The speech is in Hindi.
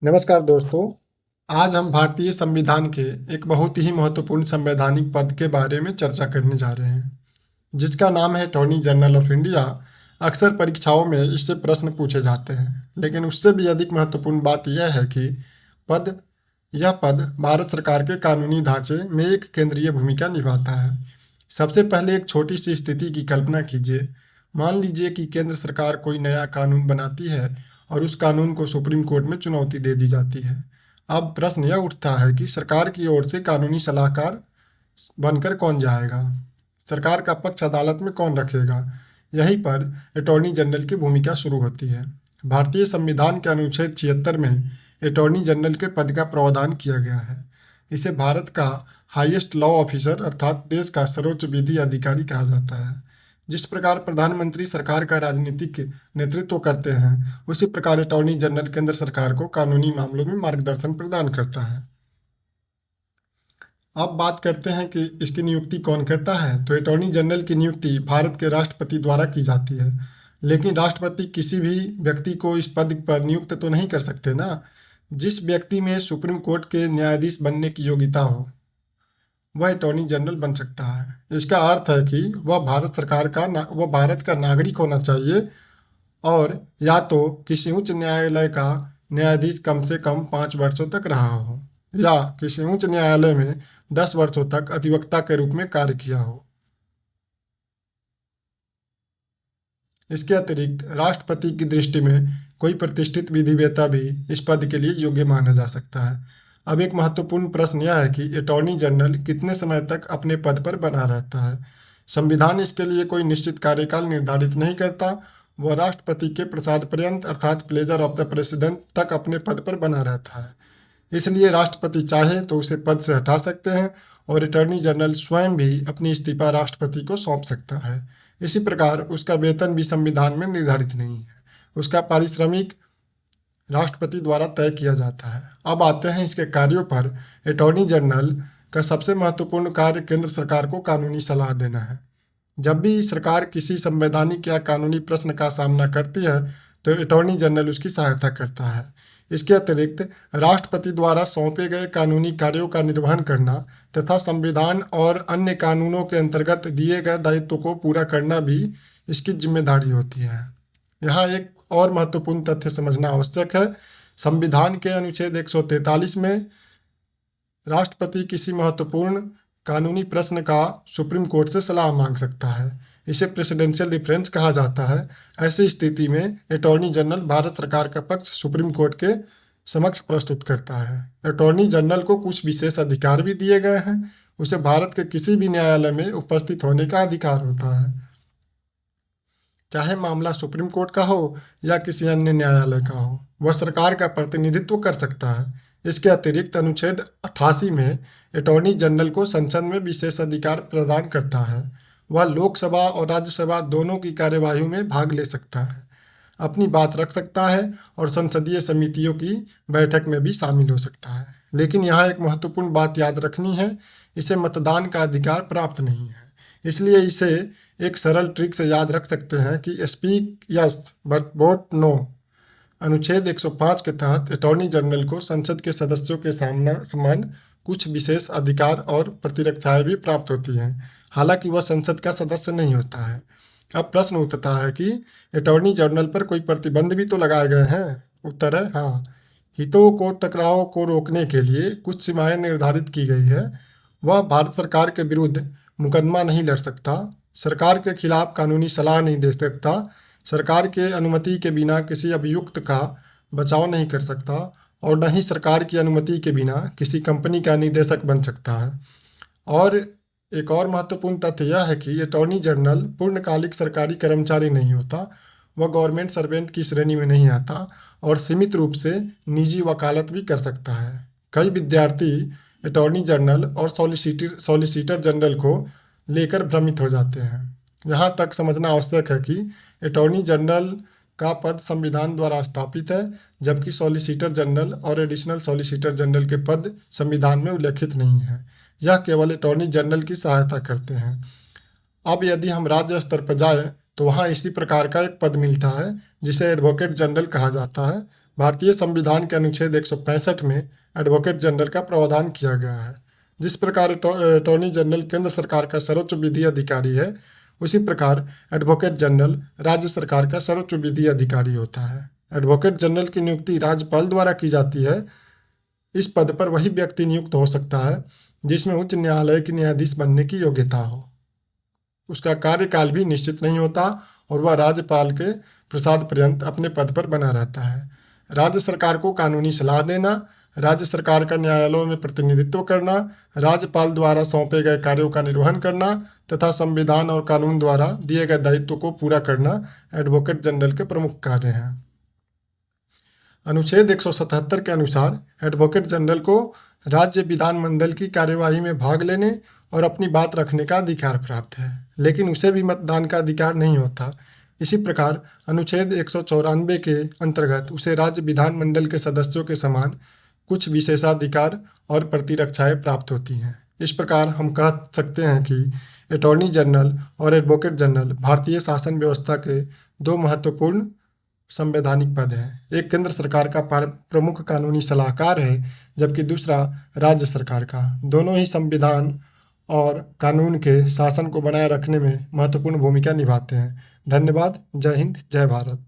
नमस्कार दोस्तों। आज हम भारतीय संविधान के एक बहुत ही महत्वपूर्ण संवैधानिक पद के बारे में चर्चा करने जा रहे हैं, जिसका नाम है अटॉर्नी जनरल ऑफ इंडिया। अक्सर परीक्षाओं में इससे प्रश्न पूछे जाते हैं, लेकिन उससे भी अधिक महत्वपूर्ण बात यह है कि पद यह पद भारत सरकार के कानूनी ढांचे में एक केंद्रीय भूमिका निभाता है। सबसे पहले एक छोटी सी स्थिति की कल्पना कीजिए। मान लीजिए कि केंद्र सरकार कोई नया कानून बनाती है और उस कानून को सुप्रीम कोर्ट में चुनौती दे दी जाती है। अब प्रश्न यह उठता है कि सरकार की ओर से कानूनी सलाहकार बनकर कौन जाएगा, सरकार का पक्ष अदालत में कौन रखेगा। यहीं पर अटॉर्नी जनरल की भूमिका शुरू होती है। भारतीय संविधान के अनुच्छेद 76 में अटॉर्नी जनरल के पद का प्रावधान किया गया है। इसे भारत का हाईएस्ट लॉ ऑफिसर अर्थात देश का सर्वोच्च विधि अधिकारी कहा जाता है। जिस प्रकार प्रधानमंत्री सरकार का राजनीतिक नेतृत्व करते हैं, उसी प्रकार अटॉर्नी जनरल केंद्र सरकार को कानूनी मामलों में मार्गदर्शन प्रदान करता है। अब बात करते हैं कि इसकी नियुक्ति कौन करता है। तो अटॉर्नी जनरल की नियुक्ति भारत के राष्ट्रपति द्वारा की जाती है, लेकिन राष्ट्रपति किसी भी व्यक्ति को इस पद पर नियुक्त तो नहीं कर सकते ना। जिस व्यक्ति में सुप्रीम कोर्ट के न्यायाधीश बनने की योग्यता हो, वह अटॉर्नी जनरल बन सकता है। इसका अर्थ है कि वह भारत का नागरिक होना चाहिए और या तो किसी उच्च न्यायालय का न्यायाधीश कम से कम 5 वर्षों तक रहा हो, या किसी उच्च न्यायालय में 10 वर्षों तक अधिवक्ता के रूप में कार्य किया हो। इसके अतिरिक्त राष्ट्रपति की दृष्टि में कोई प्रतिष्ठित विधिवेत्ता भी इस पद के लिए योग्य माना जा सकता है। अब एक महत्वपूर्ण प्रश्न यह है कि अटॉर्नी जनरल कितने समय तक अपने पद पर बना रहता है। संविधान इसके लिए कोई निश्चित कार्यकाल निर्धारित नहीं करता। वह राष्ट्रपति के प्रसाद पर्यंत अर्थात प्लेजर ऑफ द प्रेसिडेंट तक अपने पद पर बना रहता है। इसलिए राष्ट्रपति चाहे तो उसे पद से हटा सकते हैं और अटॉर्नी जनरल स्वयं भी अपनी इस्तीफा राष्ट्रपति को सौंप सकता है। इसी प्रकार उसका वेतन भी संविधान में निर्धारित नहीं है। उसका पारिश्रमिक राष्ट्रपति द्वारा तय किया जाता है। अब आते हैं इसके कार्यों पर। अटॉर्नी जनरल का सबसे महत्वपूर्ण कार्य केंद्र सरकार को कानूनी सलाह देना है। जब भी सरकार किसी संवैधानिक या कानूनी प्रश्न का सामना करती है, तो अटॉर्नी जनरल उसकी सहायता करता है। इसके अतिरिक्त राष्ट्रपति द्वारा सौंपे गए कानूनी कार्यों का निर्वहन करना तथा संविधान और अन्य कानूनों के अंतर्गत दिए गए दायित्व को पूरा करना भी इसकी जिम्मेदारी होती है। यहाँ एक और महत्वपूर्ण तथ्य समझना आवश्यक है। संविधान के अनुच्छेद 143 में राष्ट्रपति किसी महत्वपूर्ण कानूनी प्रश्न का सुप्रीम कोर्ट से सलाह मांग सकता है। इसे प्रेसिडेंशियल डिफरेंस कहा जाता है। ऐसी स्थिति में अटॉर्नी जनरल भारत सरकार का पक्ष सुप्रीम कोर्ट के समक्ष प्रस्तुत करता है। अटॉर्नी जनरल को कुछ विशेष अधिकार भी दिए गए हैं। उसे भारत के किसी भी न्यायालय में उपस्थित होने का अधिकार होता है, चाहे मामला सुप्रीम कोर्ट का हो या किसी अन्य न्यायालय का हो। वह सरकार का प्रतिनिधित्व कर सकता है। इसके अतिरिक्त अनुच्छेद 88 में अटॉर्नी जनरल को संसद में विशेष अधिकार प्रदान करता है। वह लोकसभा और राज्यसभा दोनों की कार्यवाहियों में भाग ले सकता है, अपनी बात रख सकता है और संसदीय समितियों की बैठक में भी शामिल हो सकता है। लेकिन यहाँ एक महत्वपूर्ण बात याद रखनी है, इसे मतदान का अधिकार प्राप्त नहीं है। इसलिए इसे एक सरल ट्रिक से याद रख सकते हैं कि speak yes but vote no. अनुच्छेद 105 के तहत अटॉर्नी जनरल को संसद के सदस्यों के समान कुछ विशेष अधिकार और प्रतिरक्षाएं भी प्राप्त होती हैं, हालांकि वह संसद का सदस्य नहीं होता है। अब प्रश्न उठता है कि अटॉर्नी जनरल पर कोई प्रतिबंध भी तो लगाए गए हैं। उत्तर है हाँ। हितों को टकराव को रोकने के लिए कुछ सीमाएं निर्धारित की गई है। वह भारत सरकार के विरुद्ध मुकदमा नहीं लड़ सकता, सरकार के खिलाफ कानूनी सलाह नहीं दे सकता, सरकार के अनुमति के बिना किसी अभियुक्त का बचाव नहीं कर सकता और न ही सरकार की अनुमति के बिना किसी कंपनी का निदेशक बन सकता है। और एक और महत्वपूर्ण तथ्य यह है कि अटॉर्नी जनरल पूर्णकालिक सरकारी कर्मचारी नहीं होता। वह गवर्नमेंट सर्वेंट की श्रेणी में नहीं आता और सीमित रूप से निजी वकालत भी कर सकता है। कई विद्यार्थी अटॉर्नी जनरल और सॉलिसिटर जनरल को लेकर भ्रमित हो जाते हैं। यहाँ तक समझना आवश्यक है कि अटॉर्नी जनरल का पद संविधान द्वारा स्थापित है, जबकि सॉलिसिटर जनरल और एडिशनल सॉलिसिटर जनरल के पद संविधान में उल्लेखित नहीं है। यह केवल अटॉर्नी जनरल की सहायता करते हैं। अब यदि हम राज्य स्तर पर जाएं तो वहाँ इसी प्रकार का एक पद मिलता है जिसे एडवोकेट जनरल कहा जाता है। भारतीय संविधान के अनुच्छेद 165 में एडवोकेट जनरल का प्रावधान किया गया है। जिस प्रकार अटॉर्नी जनरल केंद्र सरकार का सर्वोच्च विधि अधिकारी है, उसी प्रकार एडवोकेट जनरल राज्य सरकार का सर्वोच्च विधि अधिकारी होता है। एडवोकेट जनरल की नियुक्ति राज्यपाल द्वारा की जाती है। इस पद पर वही व्यक्ति नियुक्त हो सकता है जिसमें उच्च न्यायालय के न्यायाधीश बनने की योग्यता हो। उसका कार्यकाल भी निश्चित नहीं होता और वह राज्यपाल के प्रसाद पर्यंत अपने पद पर बना रहता है। राज्य सरकार को कानूनी सलाह देना, राज्य सरकार का न्यायालयों में प्रतिनिधित्व करना, राज्यपाल द्वारा सौंपे गए कार्यों का निर्वहन करना तथा संविधान और कानून द्वारा दिए गए दायित्व को पूरा करना एडवोकेट जनरल के प्रमुख कार्य हैं। अनुच्छेद 177 के अनुसार एडवोकेट जनरल को राज्य विधानमंडल की कार्यवाही में भाग लेने और अपनी बात रखने का अधिकार प्राप्त है, लेकिन उसे भी मतदान का अधिकार नहीं होता। इसी प्रकार अनुच्छेद 194 के अंतर्गत उसे राज्य विधानमंडल के सदस्यों के समान कुछ विशेषाधिकार और प्रतिरक्षाएं प्राप्त होती हैं। इस प्रकार हम कह सकते हैं कि अटॉर्नी जनरल और एडवोकेट जनरल भारतीय शासन व्यवस्था के दो महत्वपूर्ण संवैधानिक पद हैं। एक केंद्र सरकार का प्रमुख कानूनी सलाहकार है, जबकि दूसरा राज्य सरकार का। दोनों ही संविधान और कानून के शासन को बनाए रखने में महत्वपूर्ण भूमिका निभाते हैं। धन्यवाद। जय हिंद, जय भारत।